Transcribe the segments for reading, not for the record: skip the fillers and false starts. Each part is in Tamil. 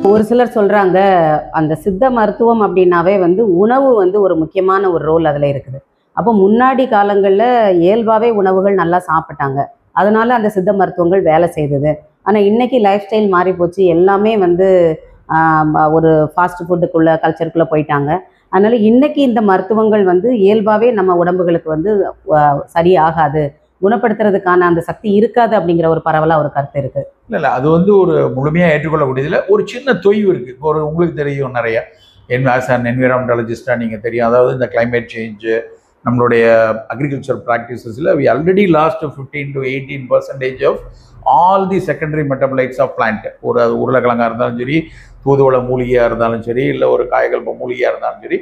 ஒரு சிலர் சொல்றாங்க, அந்த சித்த மருத்துவம் அப்படின்னாவே உணவு ஒரு முக்கியமான ஒரு ரோல் அதில் இருக்குது. அப்போ முன்னாடி காலங்கள்ல இயல்பாவே உணவுகள் நல்லா சாப்பிட்டாங்க. அதனால அந்த சித்த மருத்துவங்கள் வேலை செய்தது. ஆனா இன்னைக்கு லைஃப் ஸ்டைல் மாறி போச்சு. எல்லாமே ஒரு ஃபாஸ்ட் ஃபுட்டுக்குள்ள கல்ச்சருக்குள்ள போயிட்டாங்க. அதனால இன்னைக்கு இந்த மருத்துவங்கள் இயல்பாவே நம்ம உடம்புகளுக்கு சரியாகாது. குணப்படுத்துறதுக்கான அந்த சக்தி இருக்காது அப்படிங்கிற ஒரு பரவலா ஒரு கருத்து இருக்கு. இல்ல அது ஒரு முழுமையா ஏற்றுக்கொள்ளக்கூடியதுல ஒரு சின்ன தொய்வு இருக்கு. இப்போ உங்களுக்கு தெரியும் நிறைய ஆஸ் அன் என்விரான்மெண்டாலஜிஸ்டா நீங்க தெரியும். அதாவது இந்த கிளைமேட் சேஞ்ச் நம்மளுடைய அக்ரிகல்ச்சர் ப்ராக்டிசஸ்ல we already lost 15 to 18% of all the secondary metabolites of plant. ஒரு உருளைக்கிழங்கா இருந்தாலும் சரி, தூதுவளை மூலிகையா இருந்தாலும் சரி, இல்லை ஒரு காய்கல்ப மூலிகையா இருந்தாலும் சரி,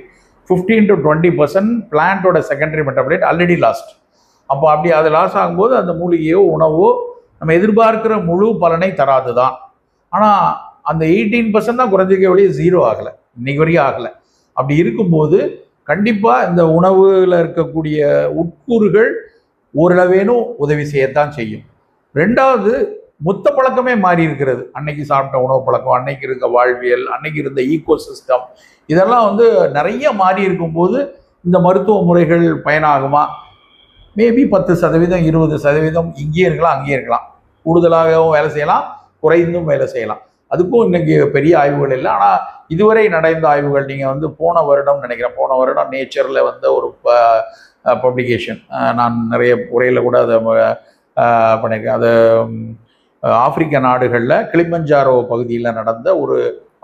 15 to 20% பிளான்ட்டோட செகண்டரி மெட்டபலைட் ஆல்ரெடி லாஸ்ட். அப்போ அப்படி அது லாஸ் ஆகும்போது அந்த மூலிகையோ உணவோ நம்ம எதிர்பார்க்கிற முழு பலனை தராது தான். ஆனால் அந்த 18% தான் குறைஞ்சிக்க வழியே 0 ஆகலை, இன்னைக்கு வரைக்கும் ஆகலை. அப்படி இருக்கும்போது கண்டிப்பாக இந்த உணவுல இருக்கக்கூடிய உட்கூறுகள் ஓரளவேனும் உதவி செய்யத்தான் செய்யும். ரெண்டாவது, மொத்த பழக்கமே மாறி இருக்கிறது. அன்னைக்கு சாப்பிட்ட உணவு பழக்கம், அன்னைக்கு இருந்த வாழ்வியல், அன்னைக்கு இருந்த ஈகோ சிஸ்டம், இதெல்லாம் நிறைய மாறி இருக்கும்போது இந்த மருத்துவ முறைகள் பயனாகுமா? மேபி 10%, 20% இங்கேயே இருக்கலாம், அங்கேயே இருக்கலாம். கூடுதலாகவும் வேலை செய்யலாம், குறைந்தும் வேலை செய்யலாம். அதுக்கும் இன்னைக்கு பெரிய ஆய்வுகள் இல்லை. ஆனால் இதுவரை நடந்த ஆய்வுகள், நீங்கள் போன வருடம் நினைக்கிறேன், போன வருடம் நேச்சரில் ஒரு பப்ளிகேஷன், நான் நிறைய உரையில் கூட அதை பண்ணியிருக்கேன். அது ஆப்பிரிக்க நாடுகளில் கிளிமஞ்சாரோ பகுதியில் நடந்த ஒரு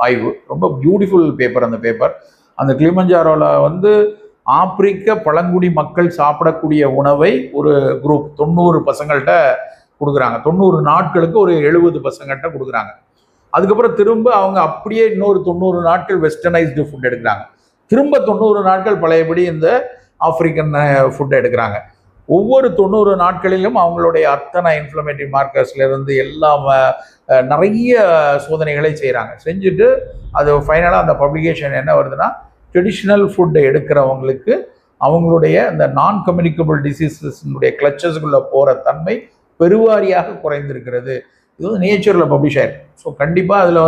ஆய்வு. ரொம்ப பியூட்டிஃபுல் பேப்பர் அந்த பேப்பர். அந்த கிளிமஞ்சாரோவில் ஆப்பிரிக்க பழங்குடி மக்கள் சாப்பிடக்கூடிய உணவை ஒரு குரூப் 90 பசங்கள்கிட்ட கொடுக்குறாங்க. 90 நாட்களுக்கு ஒரு 70 பசங்கள்கிட்ட கொடுக்குறாங்க. அதுக்கப்புறம் திரும்ப அவங்க அப்படியே இன்னொரு 90 நாட்கள் வெஸ்டர்னைஸ்டு ஃபுட் எடுக்கிறாங்க. திரும்ப 90 நாட்கள் பழையபடி இந்த ஆப்பிரிக்கன் ஃபுட் எடுக்கிறாங்க. ஒவ்வொரு 90 நாட்களிலும் அவங்களுடைய அத்தனை இன்ஃப்ளமேட்டரி மார்க்கர்ஸ்லேருந்து எல்லாம் நிறைய சோதனைகளை செய்கிறாங்க. செஞ்சுட்டு அது ஃபைனலாக அந்த பப்ளிகேஷன் என்ன வருதுன்னா, ட்ரெடிஷ்னல் ஃபுட்டை எடுக்கிறவங்களுக்கு அவங்களுடைய இந்த நான் கம்யூனிகபிள் டிசீசஸ்னுடைய கிளச்சஸ்குள்ளே போகிற தன்மை பெருவாரியாக குறைந்திருக்கிறது. இது நேச்சரில் பப்ளிஷ் ஆயிருக்கு. ஸோ கண்டிப்பாக அதில்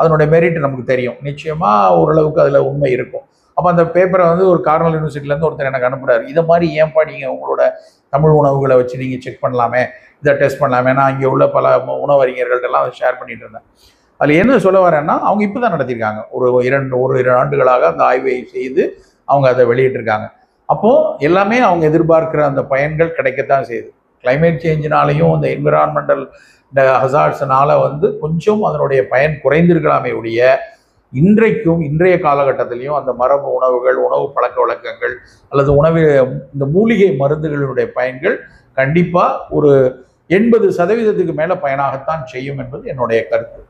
அதனுடைய மெரிட் நமக்கு தெரியும். நிச்சயமாக ஓரளவுக்கு அதில் உண்மை இருக்கும். அப்போ அந்த பேப்பரை ஒரு கார்னல் யூனிவர்சிட்டிலேருந்து ஒருத்தர் எனக்கு அனுப்புகிறார். இதை மாதிரி ஏன்பா நீங்கள் உங்களோட தமிழ் உணவுகளை வச்சு நீங்கள் செக் பண்ணலாமே, இதை டெஸ்ட் பண்ணலாமே. நான் இங்கே உள்ள பல உணவறிஞர்கள்ட்டெல்லாம் அதை ஷேர் பண்ணிட்டு இருந்தேன். அதில் என்ன சொல்ல வரேன்னா, அவங்க இப்போ தான் நடத்தியிருக்காங்க. ஒரு 2 ஆண்டுகளாக அந்த ஆய்வை செய்து அவங்க அதை வெளியிட்டிருக்காங்க. அப்போது எல்லாமே அவங்க எதிர்பார்க்கிற அந்த பயன்கள் கிடைக்கத்தான் செய்யுது. கிளைமேட் சேஞ்சினாலையும் இந்த என்விரான்மெண்டல் ஹசார்ட்ஸ்னால கொஞ்சம் அதனுடைய பயன் குறைந்திருக்கலாமே ஒழிய, இன்றைய காலகட்டத்திலையும் அந்த மரபு உணவுகள், உணவு பழக்க வழக்கங்கள் அல்லது இந்த மூலிகை மருந்துகளுடைய பயன்கள் கண்டிப்பாக ஒரு 80% மேலே பயனாகத்தான் செய்யும் என்பது என்னுடைய கருத்து.